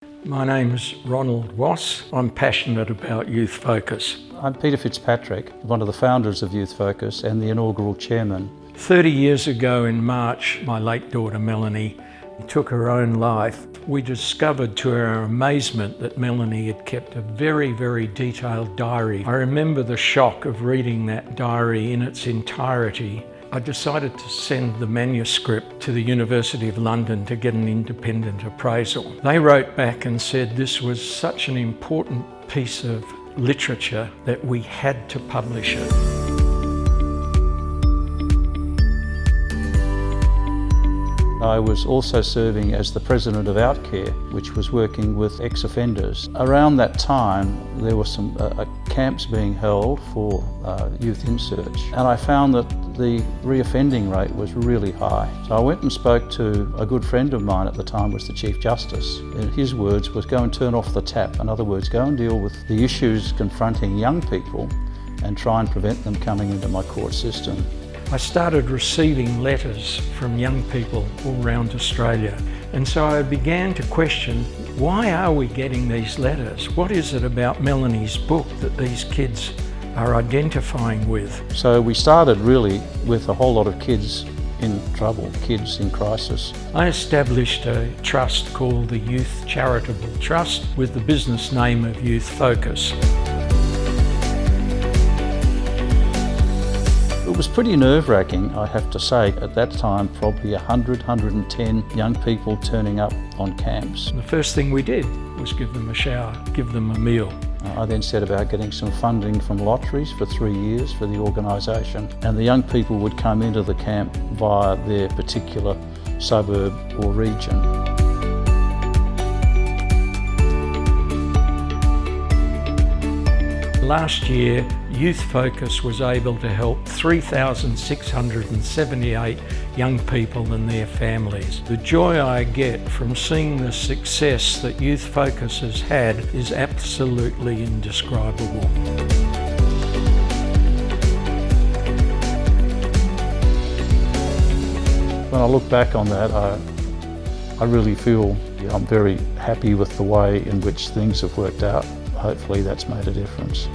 My name's Ronald Woss. I'm passionate about youth focus. I'm Peter Fitzpatrick, one of the founders of Youth Focus and the inaugural chairman. 30 years ago in March, my late daughter Melanie took her own life. We discovered to our amazement that Melanie had kept a very, very detailed diary. I remember the shock of reading that diary in its entirety. I decided to send the manuscript to the University of London to get an independent appraisal. They wrote back and said this was such an important piece of literature that we had to publish it. I was also serving as the president of Outcare, which was working with ex-offenders. Around that time, there were some camps being held for youth in search, and I found that the reoffending rate was really high. So I went and spoke to a good friend of mine at the time, was the Chief Justice, and his words was go and turn off the tap. In other words, go and deal with the issues confronting young people and try and prevent them coming into my court system. I started receiving letters from young people all around Australia, and so I began to question, why are we getting these letters? What is it about Melanie's book that these kids are identifying with? So we started really with a whole lot of kids in trouble, kids in crisis. I established a trust called the Youth Charitable Trust with the business name of Youth Focus. It was pretty nerve-wracking, I have to say. At that time, probably 110 young people turning up on camps. The first thing we did was give them a shower, give them a meal. I then set about getting some funding from lotteries for 3 years for the organisation, and the young people would come into the camp via their particular suburb or region. Last year, Youth Focus was able to help 3,678 young people and their families. The joy I get from seeing the success that Youth Focus has had is absolutely indescribable. When I look back on that, I really feel I'm very happy with the way in which things have worked out. Hopefully that's made a difference.